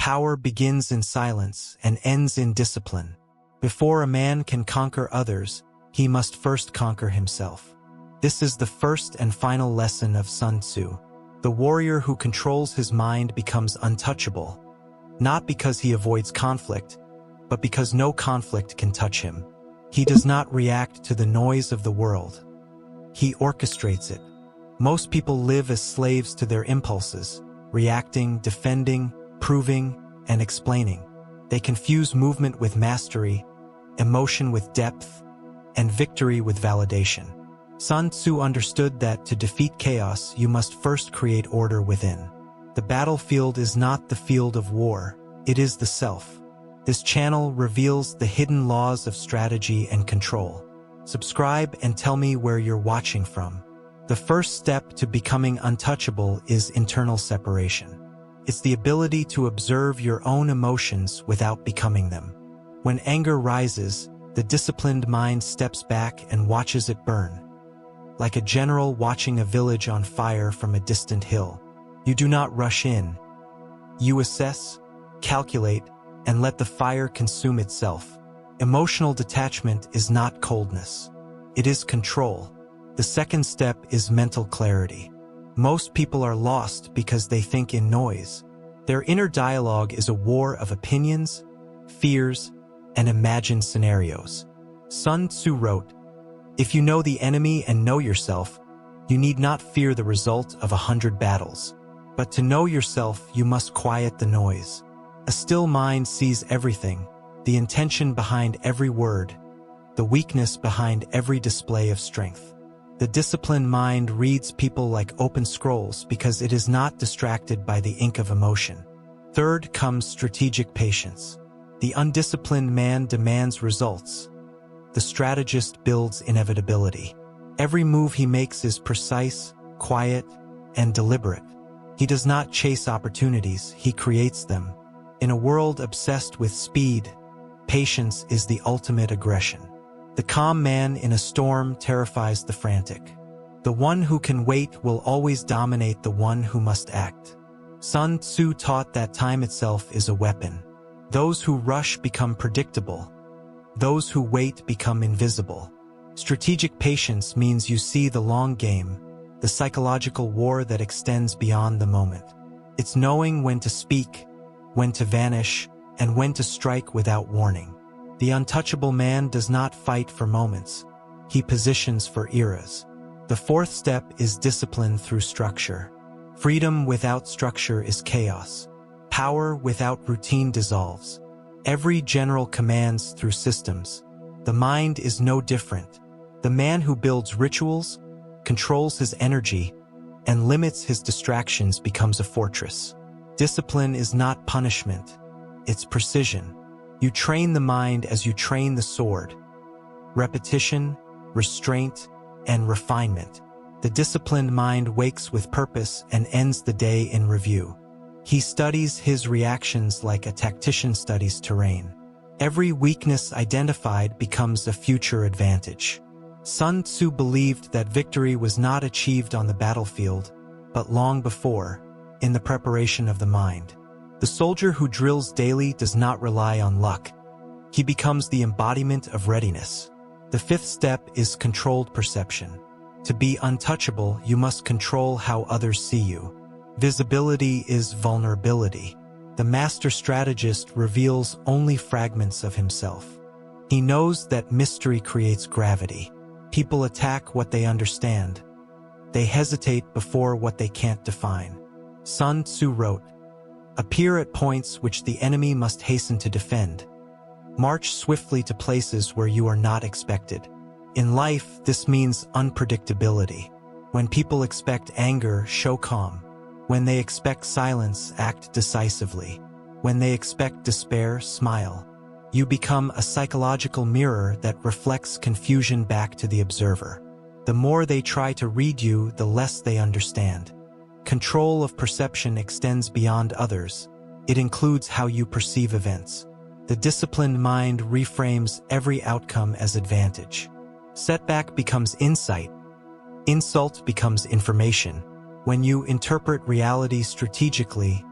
Power begins in silence and ends in discipline. Before a man can conquer others, he must first conquer himself. This is the first and final lesson of Sun Tzu. The warrior who controls his mind becomes untouchable, not because he avoids conflict, but because no conflict can touch him. He does not react to the noise of the world. He orchestrates it. Most people live as slaves to their impulses, reacting, defending, proving, and explaining. They confuse movement with mastery, emotion with depth, and victory with validation. Sun Tzu understood that to defeat chaos, you must first create order within. The battlefield is not the field of war, it is the self. This channel reveals the hidden laws of strategy and control. Subscribe and tell me where you're watching from. The first step to becoming untouchable is internal separation. It's the ability to observe your own emotions without becoming them. When anger rises, the disciplined mind steps back and watches it burn. Like a general watching a village on fire from a distant hill. You do not rush in. You assess, calculate, and let the fire consume itself. Emotional detachment is not coldness. It is control. The second step is mental clarity. Most people are lost because they think in noise. Their inner dialogue is a war of opinions, fears, and imagined scenarios. Sun Tzu wrote, "If you know the enemy and know yourself, you need not fear the result of 100 battles. But to know yourself, you must quiet the noise." A still mind sees everything, the intention behind every word, the weakness behind every display of strength. The disciplined mind reads people like open scrolls because it is not distracted by the ink of emotion. Third comes strategic patience. The undisciplined man demands results. The strategist builds inevitability. Every move he makes is precise, quiet, and deliberate. He does not chase opportunities, he creates them. In a world obsessed with speed, patience is the ultimate aggression. The calm man in a storm terrifies the frantic. The one who can wait will always dominate the one who must act. Sun Tzu taught that time itself is a weapon. Those who rush become predictable. Those who wait become invisible. Strategic patience means you see the long game, the psychological war that extends beyond the moment. It's knowing when to speak, when to vanish, and when to strike without warning. The untouchable man does not fight for moments. He positions for eras. The fourth step is discipline through structure. Freedom without structure is chaos. Power without routine dissolves. Every general commands through systems. The mind is no different. The man who builds rituals, controls his energy, and limits his distractions becomes a fortress. Discipline is not punishment, it's precision. You train the mind as you train the sword. Repetition, restraint, and refinement. The disciplined mind wakes with purpose and ends the day in review. He studies his reactions like a tactician studies terrain. Every weakness identified becomes a future advantage. Sun Tzu believed that victory was not achieved on the battlefield, but long before, in the preparation of the mind. The soldier who drills daily does not rely on luck. He becomes the embodiment of readiness. The fifth step is controlled perception. To be untouchable, you must control how others see you. Visibility is vulnerability. The master strategist reveals only fragments of himself. He knows that mystery creates gravity. People attack what they understand. They hesitate before what they can't define. Sun Tzu wrote, "Appear at points which the enemy must hasten to defend. March swiftly to places where you are not expected." In life, this means unpredictability. When people expect anger, show calm. When they expect silence, act decisively. When they expect despair, smile. You become a psychological mirror that reflects confusion back to the observer. The more they try to read you, the less they understand. Control of perception extends beyond others. It includes how you perceive events. The disciplined mind reframes every outcome as advantage. Setback becomes insight. Insult becomes information. When you interpret reality strategically,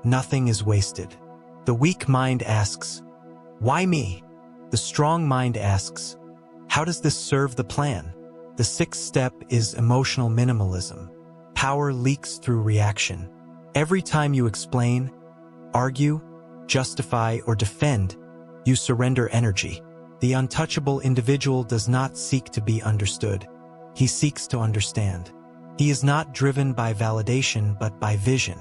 nothing is wasted. The weak mind asks, "Why me?" The strong mind asks, "How does this serve the plan?" The sixth step is emotional minimalism. Power leaks through reaction. Every time you explain, argue, justify, or defend, you surrender energy. The untouchable individual does not seek to be understood. He seeks to understand. He is not driven by validation but by vision.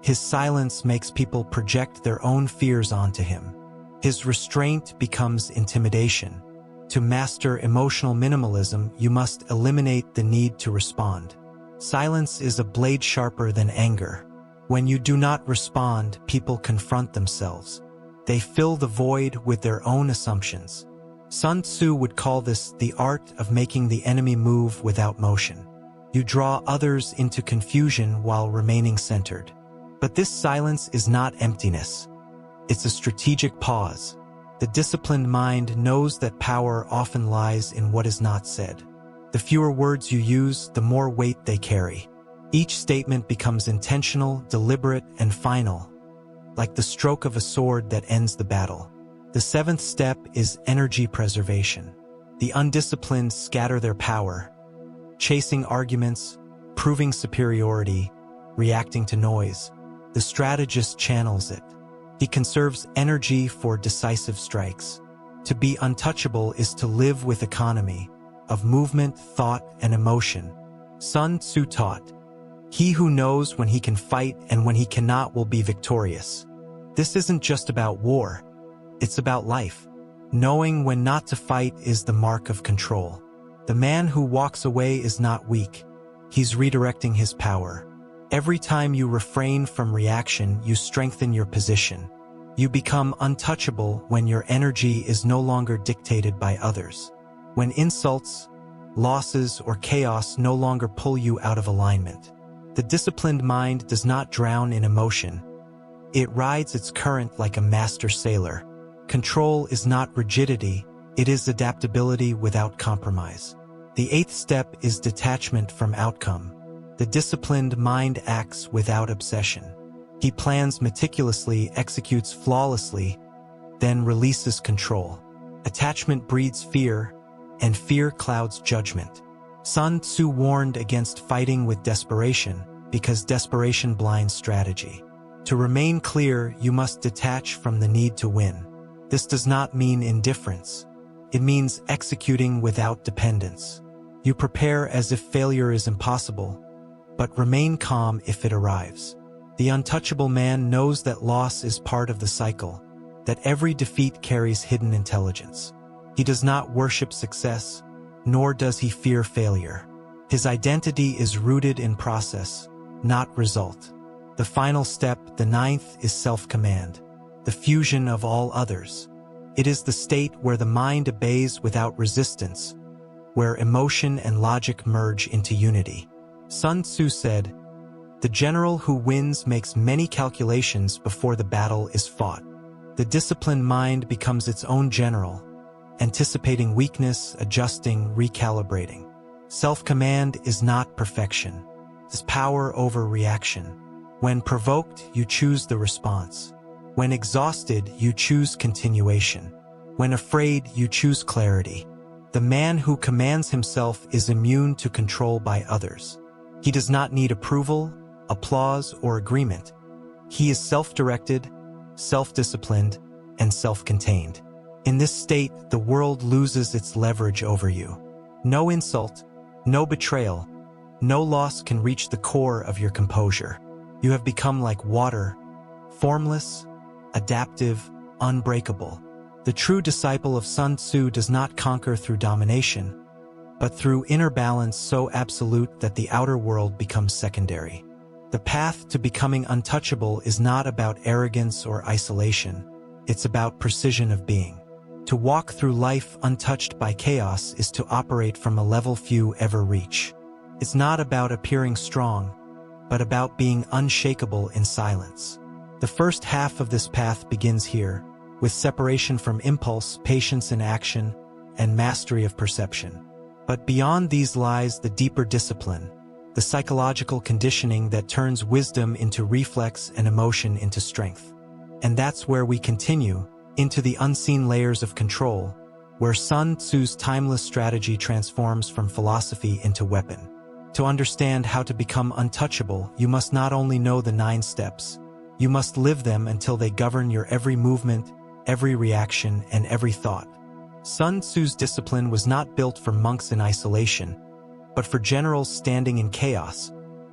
His silence makes people project their own fears onto him. His restraint becomes intimidation. To master emotional minimalism, you must eliminate the need to respond. Silence is a blade sharper than anger. When you do not respond, people confront themselves. They fill the void with their own assumptions. Sun Tzu would call this the art of making the enemy move without motion. You draw others into confusion while remaining centered. But this silence is not emptiness. It's a strategic pause. The disciplined mind knows that power often lies in what is not said. The fewer words you use, the more weight they carry. Each statement becomes intentional, deliberate, and final, like the stroke of a sword that ends the battle. The seventh step is energy preservation. The undisciplined scatter their power, chasing arguments, proving superiority, reacting to noise. The strategist channels it. He conserves energy for decisive strikes. To be untouchable is to live with economy of movement, thought, and emotion. Sun Tzu taught, "He who knows when he can fight and when he cannot will be victorious." This isn't just about war. It's about life. Knowing when not to fight is the mark of control. The man who walks away is not weak. He's redirecting his power. Every time you refrain from reaction, you strengthen your position. You become untouchable when your energy is no longer dictated by others. When insults, losses, or chaos no longer pull you out of alignment. The disciplined mind does not drown in emotion. It rides its current like a master sailor. Control is not rigidity, it is adaptability without compromise. The eighth step is detachment from outcome. The disciplined mind acts without obsession. He plans meticulously, executes flawlessly, then releases control. Attachment breeds fear, and fear clouds judgment. Sun Tzu warned against fighting with desperation, because desperation blinds strategy. To remain clear, you must detach from the need to win. This does not mean indifference. It means executing without dependence. You prepare as if failure is impossible, but remain calm if it arrives. The untouchable man knows that loss is part of the cycle, that every defeat carries hidden intelligence. He does not worship success, nor does he fear failure. His identity is rooted in process, not result. The final step, the ninth, is self-command, the fusion of all others. It is the state where the mind obeys without resistance, where emotion and logic merge into unity. Sun Tzu said, "The general who wins makes many calculations before the battle is fought." The disciplined mind becomes its own general, anticipating weakness, adjusting, recalibrating. Self-command is not perfection. It's power over reaction. When provoked, you choose the response. When exhausted, you choose continuation. When afraid, you choose clarity. The man who commands himself is immune to control by others. He does not need approval, applause, or agreement. He is self-directed, self-disciplined, and self-contained. In this state, the world loses its leverage over you. No insult, no betrayal, no loss can reach the core of your composure. You have become like water, formless, adaptive, unbreakable. The true disciple of Sun Tzu does not conquer through domination, but through inner balance so absolute that the outer world becomes secondary. The path to becoming untouchable is not about arrogance or isolation. It's about precision of being. To walk through life untouched by chaos is to operate from a level few ever reach. It's not about appearing strong, but about being unshakable in silence. The first half of this path begins here, with separation from impulse, patience in action, and mastery of perception. But beyond these lies the deeper discipline, the psychological conditioning that turns wisdom into reflex and emotion into strength. And that's where we continue, into the unseen layers of control, where Sun Tzu's timeless strategy transforms from philosophy into weapon. To understand how to become untouchable, you must not only know the 9 steps, you must live them until they govern your every movement, every reaction, and every thought. Sun Tzu's discipline was not built for monks in isolation, but for generals standing in chaos,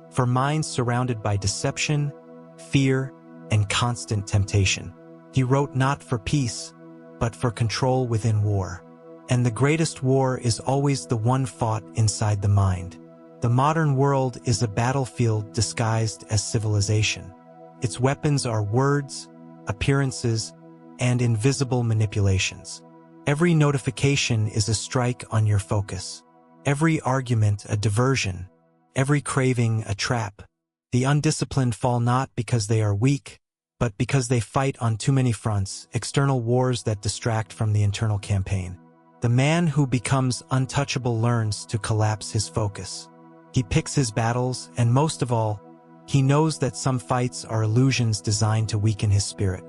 for minds surrounded by deception, fear, and constant temptation. He wrote not for peace, but for control within war. And the greatest war is always the one fought inside the mind. The modern world is a battlefield disguised as civilization. Its weapons are words, appearances, and invisible manipulations. Every notification is a strike on your focus. Every argument a diversion. Every craving a trap. The undisciplined fall not because they are weak, but because they fight on too many fronts, external wars that distract from the internal campaign. The man who becomes untouchable learns to collapse his focus. He picks his battles, and most of all, he knows that some fights are illusions designed to weaken his spirit.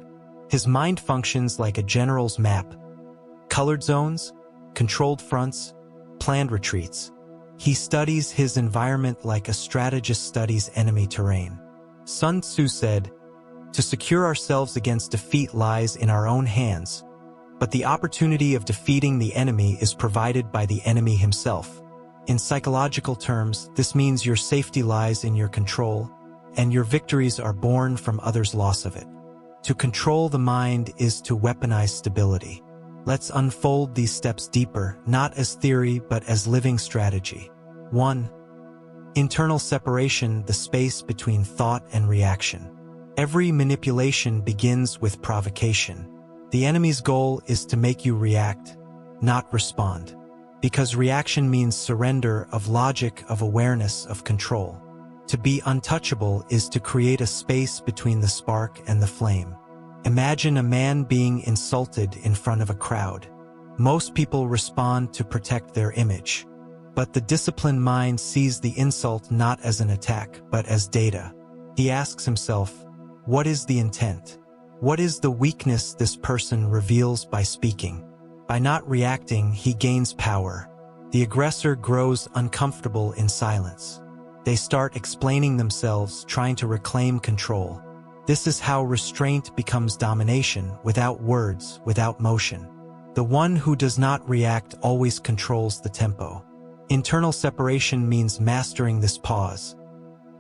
His mind functions like a general's map. Colored zones, controlled fronts, planned retreats. He studies his environment like a strategist studies enemy terrain. Sun Tzu said, "To secure ourselves against defeat lies in our own hands, but the opportunity of defeating the enemy is provided by the enemy himself." In psychological terms, this means your safety lies in your control, and your victories are born from others' loss of it. To control the mind is to weaponize stability. Let's unfold these steps deeper, not as theory but as living strategy. 1. Internal separation, the space between thought and reaction. Every manipulation begins with provocation. The enemy's goal is to make you react, not respond. Because reaction means surrender of logic, of awareness, of control. To be untouchable is to create a space between the spark and the flame. Imagine a man being insulted in front of a crowd. Most people respond to protect their image. But the disciplined mind sees the insult not as an attack, but as data. He asks himself, what is the intent? What is the weakness this person reveals by speaking? By not reacting, he gains power. The aggressor grows uncomfortable in silence. They start explaining themselves, trying to reclaim control. This is how restraint becomes domination, without words, without motion. The one who does not react always controls the tempo. Internal separation means mastering this pause.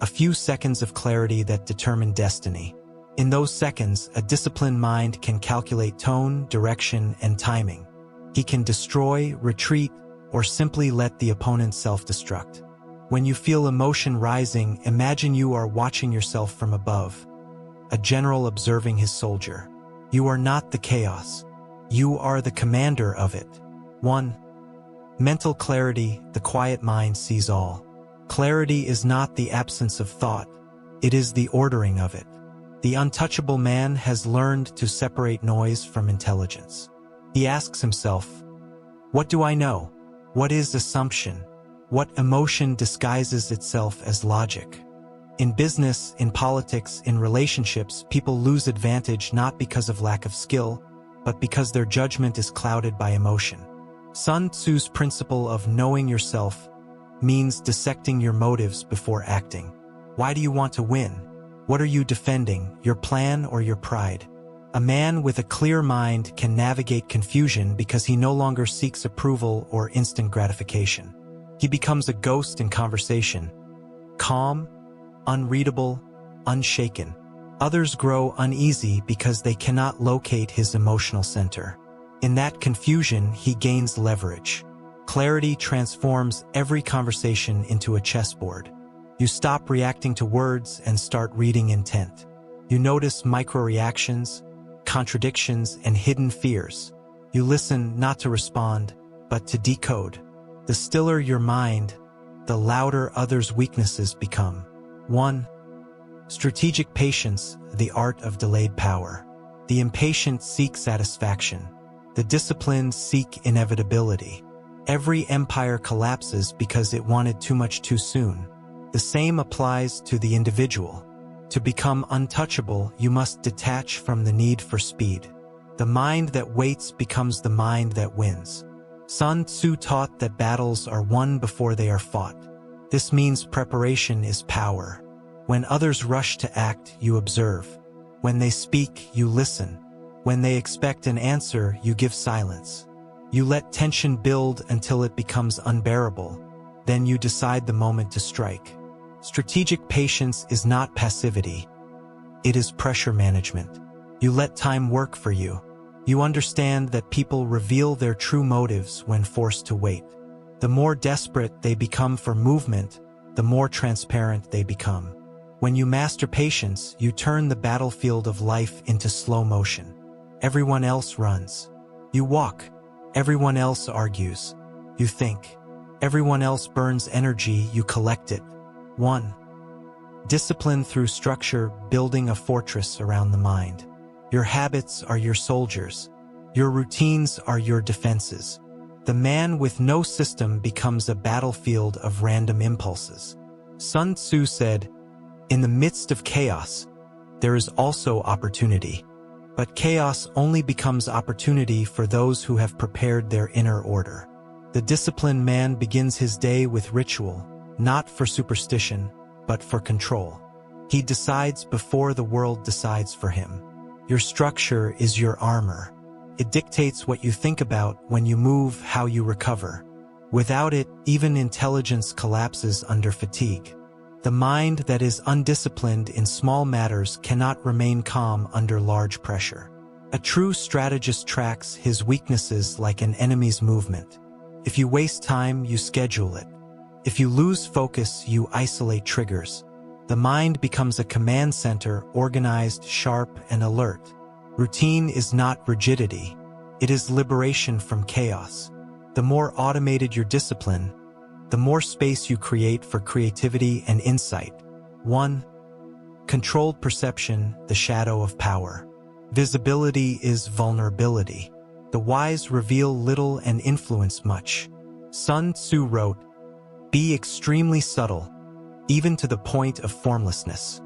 A few seconds of clarity that determine destiny. In those seconds, a disciplined mind can calculate tone, direction, and timing. He can destroy, retreat, or simply let the opponent self-destruct. When you feel emotion rising, imagine you are watching yourself from above. A general observing his soldier. You are not the chaos. You are the commander of it. 1. Mental clarity, the quiet mind sees all. Clarity is not the absence of thought. It is the ordering of it. The untouchable man has learned to separate noise from intelligence. He asks himself, what do I know? What is assumption? What emotion disguises itself as logic? In business, in politics, in relationships, people lose advantage not because of lack of skill, but because their judgment is clouded by emotion. Sun Tzu's principle of knowing yourself means dissecting your motives before acting. Why do you want to win? What are you defending, your plan or your pride? A man with a clear mind can navigate confusion because he no longer seeks approval or instant gratification. He becomes a ghost in conversation, calm, unreadable, unshaken. Others grow uneasy because they cannot locate his emotional center. In that confusion, he gains leverage. Clarity transforms every conversation into a chessboard. You stop reacting to words and start reading intent. You notice micro-reactions, contradictions, and hidden fears. You listen not to respond, but to decode. The stiller your mind, the louder others' weaknesses become. 1. Strategic patience, the art of delayed power. The impatient seek satisfaction. The disciplined seek inevitability. Every empire collapses because it wanted too much too soon. The same applies to the individual. To become untouchable, you must detach from the need for speed. The mind that waits becomes the mind that wins. Sun Tzu taught that battles are won before they are fought. This means preparation is power. When others rush to act, you observe. When they speak, you listen. When they expect an answer, you give silence. You let tension build until it becomes unbearable. Then you decide the moment to strike. Strategic patience is not passivity. It is pressure management. You let time work for you. You understand that people reveal their true motives when forced to wait. The more desperate they become for movement, the more transparent they become. When you master patience, you turn the battlefield of life into slow motion. Everyone else runs. You walk. Everyone else argues. You think. Everyone else burns energy, you collect it. 1. Discipline through structure, building a fortress around the mind. Your habits are your soldiers. Your routines are your defenses. The man with no system becomes a battlefield of random impulses. Sun Tzu said, "In the midst of chaos, there is also opportunity." But chaos only becomes opportunity for those who have prepared their inner order. The disciplined man begins his day with ritual, not for superstition, but for control. He decides before the world decides for him. Your structure is your armor. It dictates what you think about, when you move, how you recover. Without it, even intelligence collapses under fatigue. The mind that is undisciplined in small matters cannot remain calm under large pressure. A true strategist tracks his weaknesses like an enemy's movement. If you waste time, you schedule it. If you lose focus, you isolate triggers. The mind becomes a command center, organized, sharp, and alert. Routine is not rigidity. It is liberation from chaos. The more automated your discipline, the more space you create for creativity and insight. 1. Controlled perception, the shadow of power. Visibility is vulnerability. The wise reveal little and influence much. Sun Tzu wrote, "Be extremely subtle, even to the point of formlessness."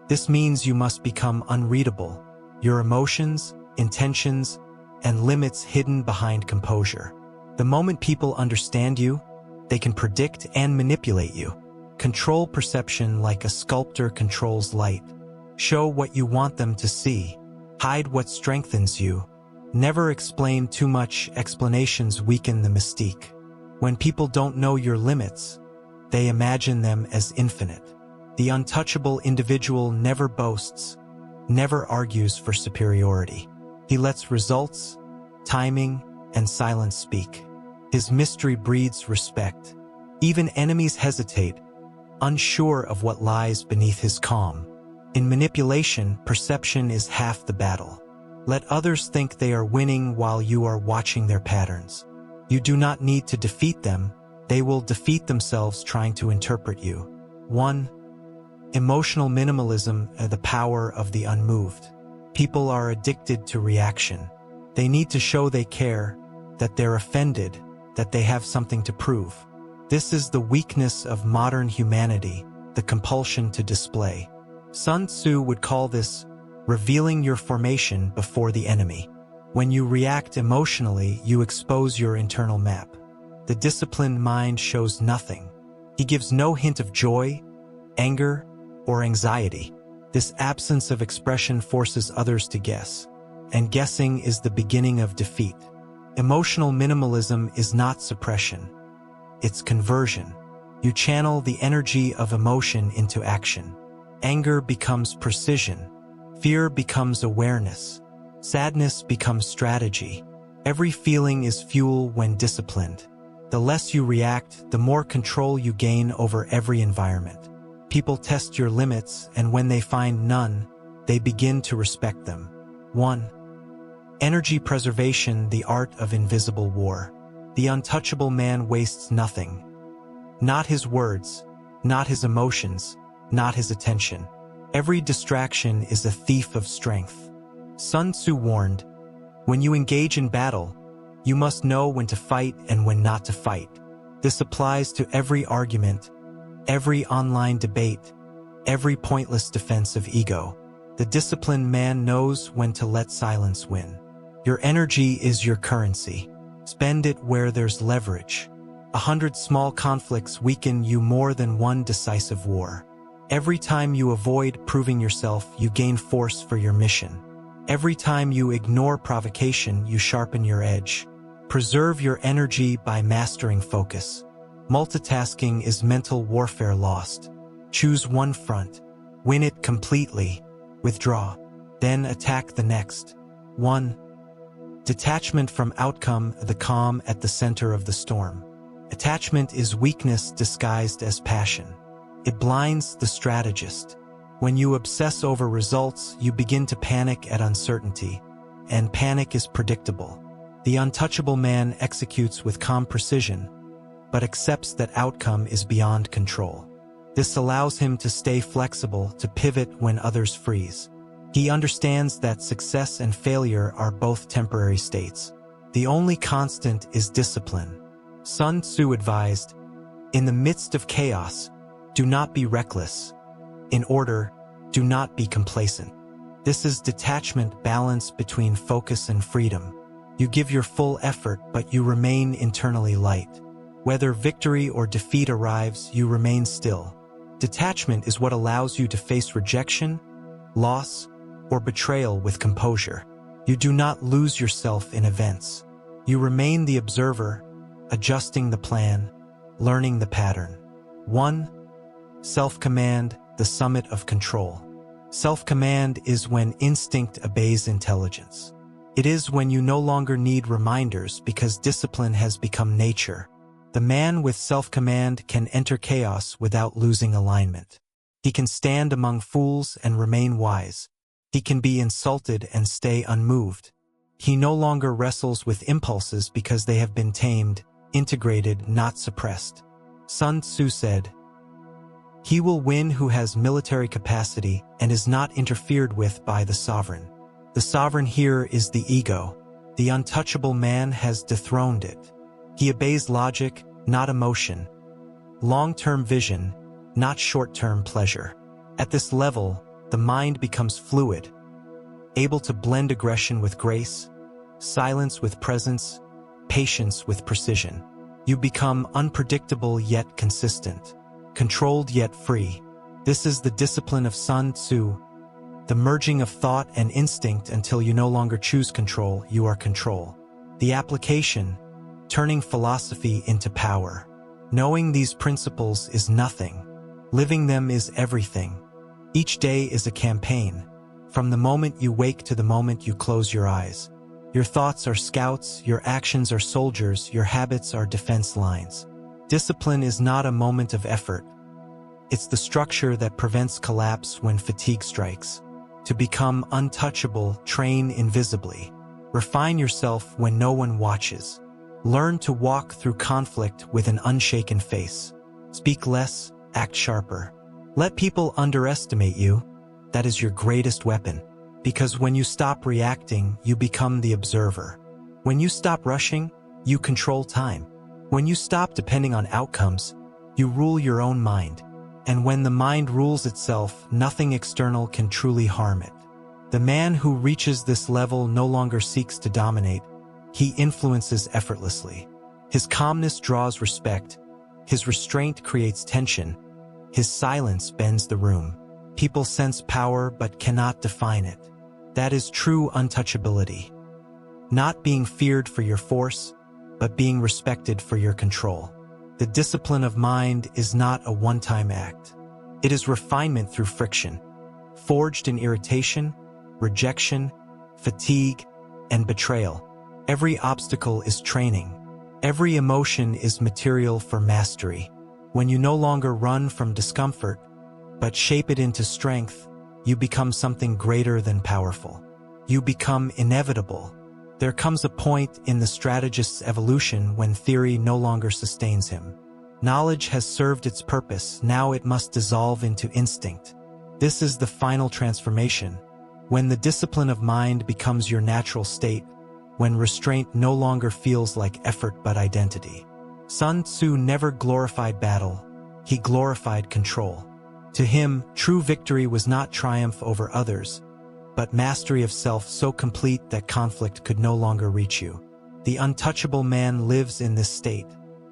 This means you must become unreadable, your emotions, intentions, and limits hidden behind composure. The moment people understand you, they can predict and manipulate you. Control perception like a sculptor controls light. Show what you want them to see. Hide what strengthens you. Never explain too much. Explanations weaken the mystique. When people don't know your limits, they imagine them as infinite. The untouchable individual never boasts, never argues for superiority. He lets results, timing, and silence speak. His mystery breeds respect. Even enemies hesitate, unsure of what lies beneath his calm. In manipulation, perception is half the battle. Let others think they are winning while you are watching their patterns. You do not need to defeat them. They will defeat themselves trying to interpret you. 1. Emotional minimalism, the power of the unmoved. People are addicted to reaction. They need to show they care, that they're offended, that they have something to prove. This is the weakness of modern humanity, the compulsion to display. Sun Tzu would call this revealing your formation before the enemy. When you react emotionally, you expose your internal map. The disciplined mind shows nothing. He gives no hint of joy, anger, or anxiety. This absence of expression forces others to guess, and guessing is the beginning of defeat. Emotional minimalism is not suppression. It's conversion. You channel the energy of emotion into action. Anger becomes precision. Fear becomes awareness. Sadness becomes strategy. Every feeling is fuel when disciplined. The less you react, the more control you gain over every environment. People test your limits, and when they find none, they begin to respect them. 1. Energy preservation, the art of invisible war. The untouchable man wastes nothing. Not his words, not his emotions, not his attention. Every distraction is a thief of strength. Sun Tzu warned, when you engage in battle, you must know when to fight and when not to fight. This applies to every argument, every online debate, every pointless defense of ego. The disciplined man knows when to let silence win. Your energy is your currency. Spend it where there's leverage. 100 small conflicts weaken you more than one decisive war. Every time you avoid proving yourself, you gain force for your mission. Every time you ignore provocation, you sharpen your edge. Preserve your energy by mastering focus. Multitasking is mental warfare lost. Choose one front. Win it completely. Withdraw. Then attack the next. 1. Detachment from outcome, the calm at the center of the storm. Attachment is weakness disguised as passion. It blinds the strategist. When you obsess over results, you begin to panic at uncertainty, and panic is predictable. The untouchable man executes with calm precision, but accepts that outcome is beyond control. This allows him to stay flexible, to pivot when others freeze. He understands that success and failure are both temporary states. The only constant is discipline. Sun Tzu advised, "In the midst of chaos, do not be reckless. In order, do not be complacent." This is detachment, balance between focus and freedom. You give your full effort, but you remain internally light. Whether victory or defeat arrives, you remain still. Detachment is what allows you to face rejection, loss, or betrayal with composure. You do not lose yourself in events. You remain the observer, adjusting the plan, learning the pattern. 1. Self-command, the summit of control. Self-command is when instinct obeys intelligence. It is when you no longer need reminders because discipline has become nature. The man with self-command can enter chaos without losing alignment. He can stand among fools and remain wise. He can be insulted and stay unmoved. He no longer wrestles with impulses because they have been tamed, integrated, not suppressed. Sun Tzu said, "He will win who has military capacity and is not interfered with by the sovereign." The sovereign here is the ego. The untouchable man has dethroned it. He obeys logic, not emotion. Long-term vision, not short-term pleasure. At this level, the mind becomes fluid, able to blend aggression with grace, silence with presence, patience with precision. You become unpredictable yet consistent, controlled yet free. This is the discipline of Sun Tzu, the merging of thought and instinct until you no longer choose control, you are control. The application, turning philosophy into power. Knowing these principles is nothing. Living them is everything. Each day is a campaign, from the moment you wake to the moment you close your eyes. Your thoughts are scouts, your actions are soldiers, your habits are defense lines. Discipline is not a moment of effort. It's the structure that prevents collapse when fatigue strikes. To become untouchable, train invisibly. Refine yourself when no one watches. Learn to walk through conflict with an unshaken face. Speak less, act sharper. Let people underestimate you. That is your greatest weapon. Because when you stop reacting, you become the observer. When you stop rushing, you control time. When you stop depending on outcomes, you rule your own mind. And when the mind rules itself, nothing external can truly harm it. The man who reaches this level no longer seeks to dominate. He influences effortlessly. His calmness draws respect. His restraint creates tension. His silence bends the room. People sense power but cannot define it. That is true untouchability. Not being feared for your force, but being respected for your control. The discipline of mind is not a one-time act. It is refinement through friction, forged in irritation, rejection, fatigue, and betrayal. Every obstacle is training. Every emotion is material for mastery. When you no longer run from discomfort, but shape it into strength, you become something greater than powerful. You become inevitable. There comes a point in the strategist's evolution when theory no longer sustains him. Knowledge has served its purpose, now it must dissolve into instinct. This is the final transformation, when the discipline of mind becomes your natural state, when restraint no longer feels like effort but identity. Sun Tzu never glorified battle, he glorified control. To him, true victory was not triumph over others, but mastery of self so complete that conflict could no longer reach you. The untouchable man lives in this state,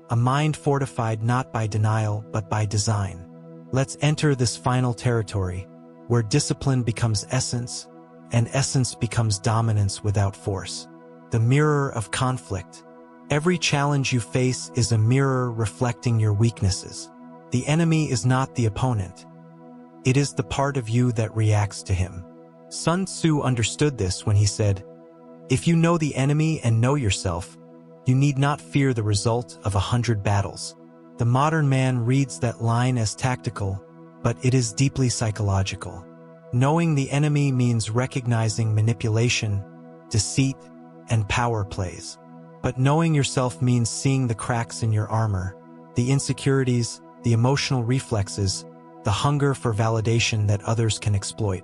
a mind fortified not by denial but by design. Let's enter this final territory, where discipline becomes essence, and essence becomes dominance without force. The mirror of conflict. Every challenge you face is a mirror reflecting your weaknesses. The enemy is not the opponent. It is the part of you that reacts to him. Sun Tzu understood this when he said, "If you know the enemy and know yourself, you need not fear the result of 100 battles." The modern man reads that line as tactical, but it is deeply psychological. Knowing the enemy means recognizing manipulation, deceit, and power plays. But knowing yourself means seeing the cracks in your armor, the insecurities, the emotional reflexes, the hunger for validation that others can exploit.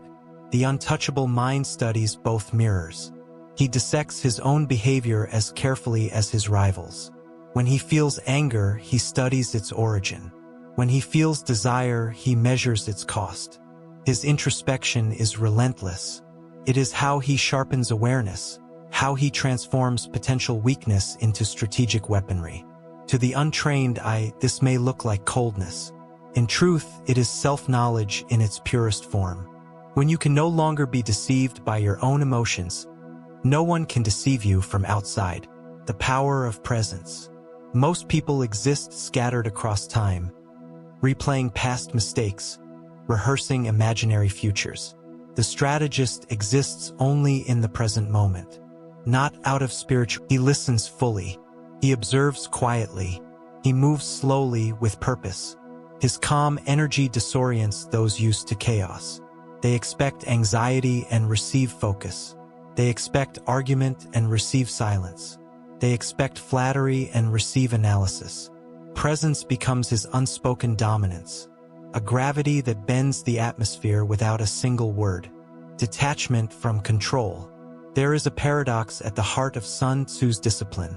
The untouchable mind studies both mirrors. He dissects his own behavior as carefully as his rivals. When he feels anger, he studies its origin. When he feels desire, he measures its cost. His introspection is relentless. It is how he sharpens awareness, how he transforms potential weakness into strategic weaponry. To the untrained eye, this may look like coldness. In truth, it is self-knowledge in its purest form. When you can no longer be deceived by your own emotions, no one can deceive you from outside. The power of presence. Most people exist scattered across time, replaying past mistakes, rehearsing imaginary futures. The strategist exists only in the present moment. Not out of spiritual. He listens fully. He observes quietly. He moves slowly with purpose. His calm energy disorients those used to chaos. They expect anxiety and receive focus. They expect argument and receive silence. They expect flattery and receive analysis. Presence becomes his unspoken dominance, a gravity that bends the atmosphere without a single word. Detachment from control. There is a paradox at the heart of Sun Tzu's discipline.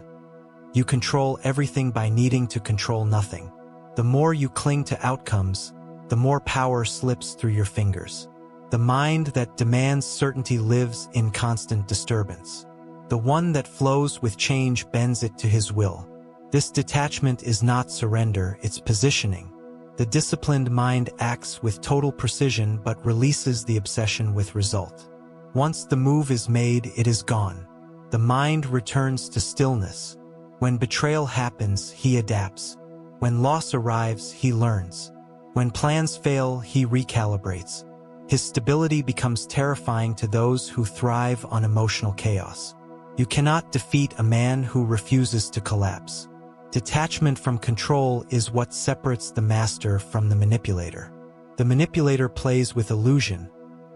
You control everything by needing to control nothing. The more you cling to outcomes, the more power slips through your fingers. The mind that demands certainty lives in constant disturbance. The one that flows with change bends it to his will. This detachment is not surrender, it's positioning. The disciplined mind acts with total precision but releases the obsession with result. Once the move is made, it is gone. The mind returns to stillness. When betrayal happens, he adapts. When loss arrives, he learns. When plans fail, he recalibrates. His stability becomes terrifying to those who thrive on emotional chaos. You cannot defeat a man who refuses to collapse. Detachment from control is what separates the master from the manipulator. The manipulator plays with illusion.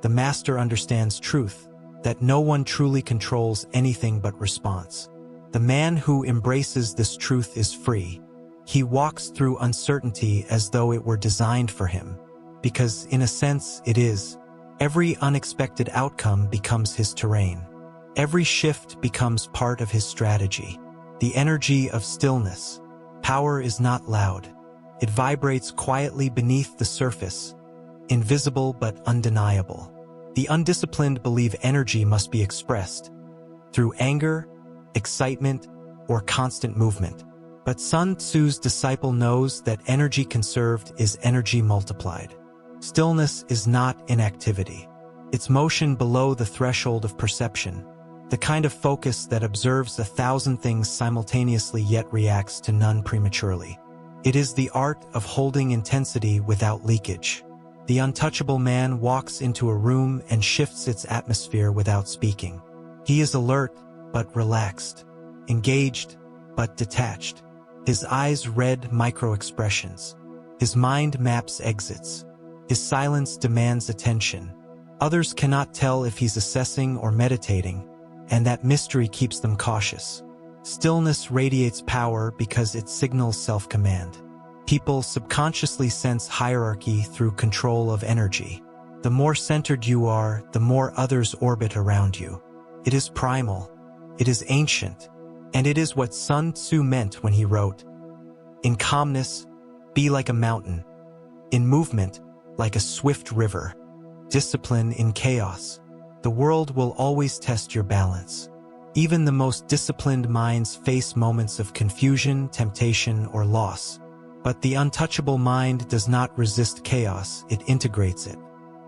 The master understands truth, that no one truly controls anything but response. The man who embraces this truth is free. He walks through uncertainty as though it were designed for him, because in a sense it is. Every unexpected outcome becomes his terrain. Every shift becomes part of his strategy. The energy of stillness. Power is not loud. It vibrates quietly beneath the surface, invisible but undeniable. The undisciplined believe energy must be expressed through anger, excitement, or constant movement. But Sun Tzu's disciple knows that energy conserved is energy multiplied. Stillness is not inactivity. It's motion below the threshold of perception, the kind of focus that observes 1,000 things simultaneously yet reacts to none prematurely. It is the art of holding intensity without leakage. The untouchable man walks into a room and shifts its atmosphere without speaking. He is alert but relaxed, engaged but detached. His eyes read micro-expressions. His mind maps exits. His silence demands attention. Others cannot tell if he's assessing or meditating, and that mystery keeps them cautious. Stillness radiates power because it signals self-command. People subconsciously sense hierarchy through control of energy. The more centered you are, the more others orbit around you. It is primal. It is ancient. And it is what Sun Tzu meant when he wrote, "In calmness, be like a mountain. In movement, like a swift river. Discipline in chaos. The world will always test your balance. Even the most disciplined minds face moments of confusion, temptation, or loss. But the untouchable mind does not resist chaos, it integrates it.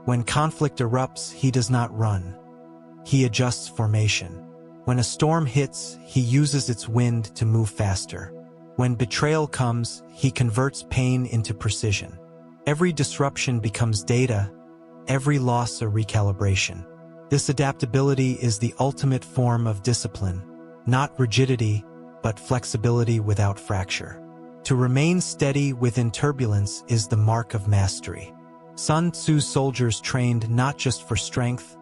When conflict erupts, he does not run. He adjusts formation. When a storm hits, he uses its wind to move faster. When betrayal comes, he converts pain into precision. Every disruption becomes data, every loss a recalibration. This adaptability is the ultimate form of discipline, not rigidity, but flexibility without fracture. To remain steady within turbulence is the mark of mastery. Sun Tzu's soldiers trained not just for strength,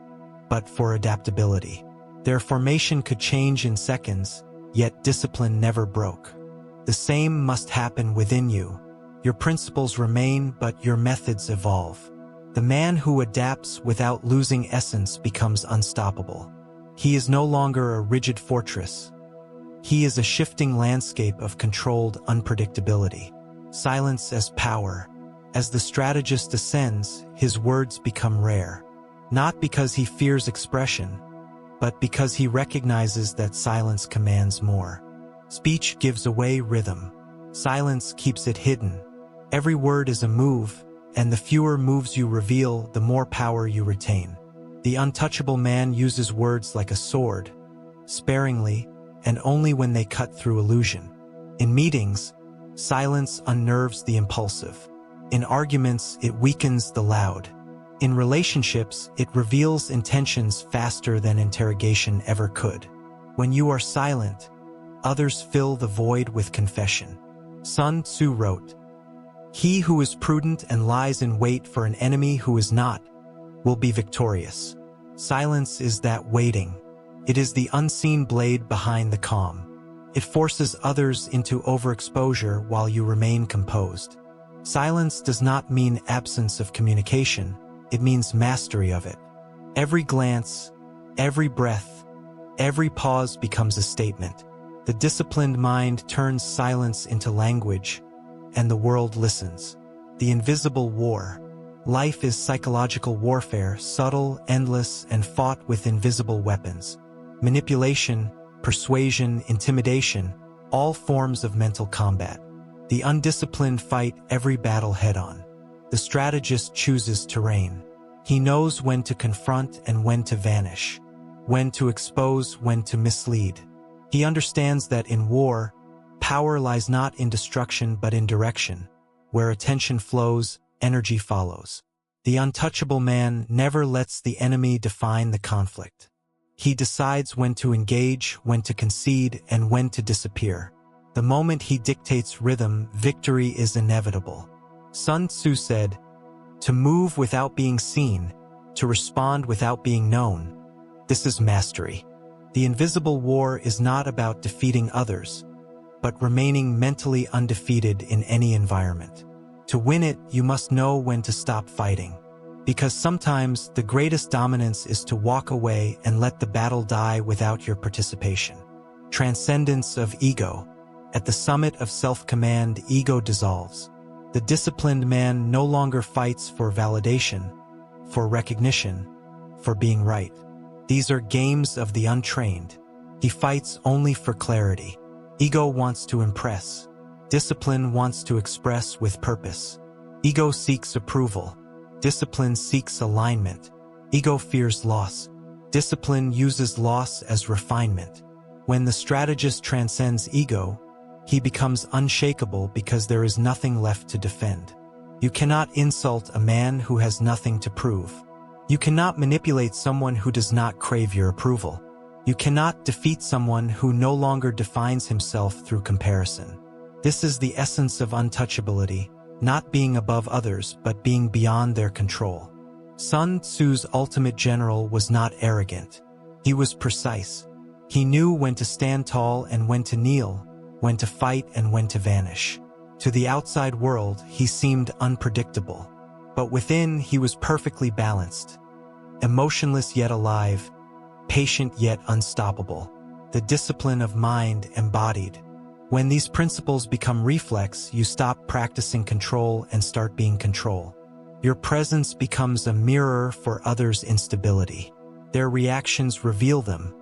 but for adaptability. Their formation could change in seconds, yet discipline never broke. The same must happen within you. Your principles remain, but your methods evolve. The man who adapts without losing essence becomes unstoppable. He is no longer a rigid fortress. He is a shifting landscape of controlled unpredictability. Silence as power. As the strategist ascends, his words become rare. Not because he fears expression, but because he recognizes that silence commands more. Speech gives away rhythm. Silence keeps it hidden. Every word is a move, and the fewer moves you reveal, the more power you retain. The untouchable man uses words like a sword, sparingly, and only when they cut through illusion. In meetings, silence unnerves the impulsive. In arguments, it weakens the loud. In relationships, it reveals intentions faster than interrogation ever could. When you are silent, others fill the void with confession. Sun Tzu wrote, "He who is prudent and lies in wait for an enemy who is not, will be victorious." Silence is that waiting. It is the unseen blade behind the calm. It forces others into overexposure while you remain composed. Silence does not mean absence of communication. It means mastery of it. Every glance, every breath, every pause becomes a statement. The disciplined mind turns silence into language, and the world listens. The invisible war. Life is psychological warfare, subtle, endless, and fought with invisible weapons. Manipulation, persuasion, intimidation, all forms of mental combat. The undisciplined fight every battle head-on. The strategist chooses terrain. He knows when to confront and when to vanish, when to expose, when to mislead. He understands that in war, power lies not in destruction but in direction. Where attention flows, energy follows. The untouchable man never lets the enemy define the conflict. He decides when to engage, when to concede, and when to disappear. The moment he dictates rhythm, victory is inevitable. Sun Tzu said, "To move without being seen, to respond without being known. This is mastery." The invisible war is not about defeating others, but remaining mentally undefeated in any environment. To win it, you must know when to stop fighting. Because sometimes the greatest dominance is to walk away and let the battle die without your participation. Transcendence of ego. At the summit of self-command, ego dissolves. The disciplined man no longer fights for validation, for recognition, for being right. These are games of the untrained. He fights only for clarity. Ego wants to impress. Discipline wants to express with purpose. Ego seeks approval. Discipline seeks alignment. Ego fears loss. Discipline uses loss as refinement. When the strategist transcends ego, he becomes unshakable because there is nothing left to defend. You cannot insult a man who has nothing to prove. You cannot manipulate someone who does not crave your approval. You cannot defeat someone who no longer defines himself through comparison. This is the essence of untouchability, not being above others but being beyond their control. Sun Tzu's ultimate general was not arrogant. He was precise. He knew when to stand tall and when to kneel, when to fight and when to vanish. To the outside world, he seemed unpredictable. But within, he was perfectly balanced. Emotionless yet alive, patient yet unstoppable. The discipline of mind embodied. When these principles become reflex, you stop practicing control and start being control. Your presence becomes a mirror for others' instability. Their reactions reveal them.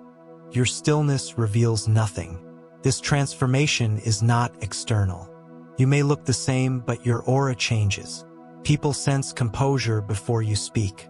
Your stillness reveals nothing. This transformation is not external. You may look the same, but your aura changes. People sense composure before you speak.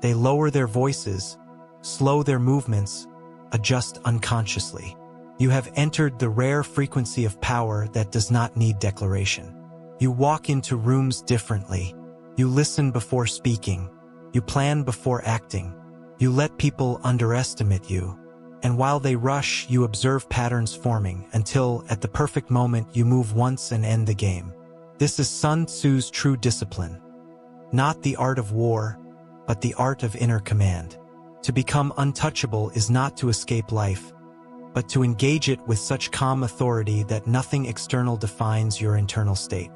They lower their voices, slow their movements, adjust unconsciously. You have entered the rare frequency of power that does not need declaration. You walk into rooms differently. You listen before speaking. You plan before acting. You let people underestimate you. And while they rush, you observe patterns forming until, at the perfect moment, you move once and end the game. This is Sun Tzu's true discipline. Not the art of war, but the art of inner command. To become untouchable is not to escape life, but to engage it with such calm authority that nothing external defines your internal state.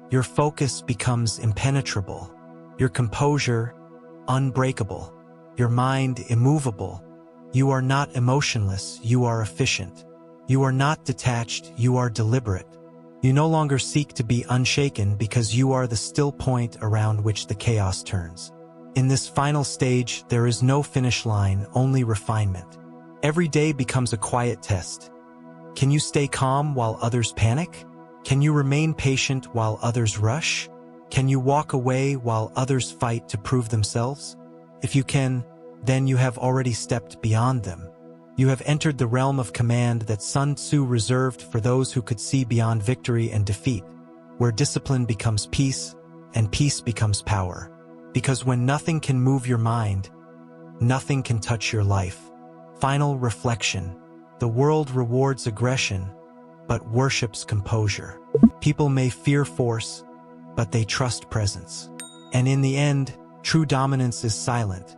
Your focus becomes impenetrable, your composure unbreakable, your mind immovable. You are not emotionless, you are efficient. You are not detached, you are deliberate. You no longer seek to be unshaken because you are the still point around which the chaos turns. In this final stage, there is no finish line, only refinement. Every day becomes a quiet test. Can you stay calm while others panic? Can you remain patient while others rush? Can you walk away while others fight to prove themselves? If you can, then you have already stepped beyond them. You have entered the realm of command that Sun Tzu reserved for those who could see beyond victory and defeat, where discipline becomes peace and peace becomes power. Because when nothing can move your mind, nothing can touch your life. Final reflection. The world rewards aggression, but worships composure. People may fear force, but they trust presence. And in the end, true dominance is silent.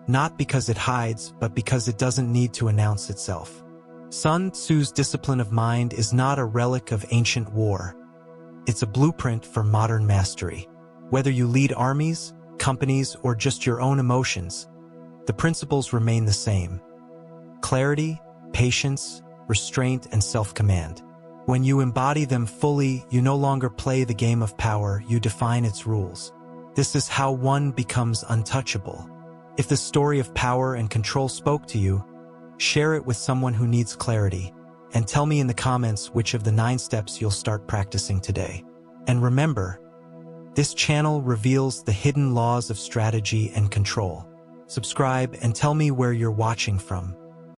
Not because it hides, but because it doesn't need to announce itself. Sun Tzu's discipline of mind is not a relic of ancient war. It's a blueprint for modern mastery. Whether you lead armies, companies, or just your own emotions, the principles remain the same. Clarity, patience, restraint, and self-command. When you embody them fully, you no longer play the game of power, you define its rules. This is how one becomes untouchable. If the story of power and control spoke to you, share it with someone who needs clarity, and tell me in the comments which of the 9 steps you'll start practicing today. And remember, this channel reveals the hidden laws of strategy and control. Subscribe and tell me where you're watching from.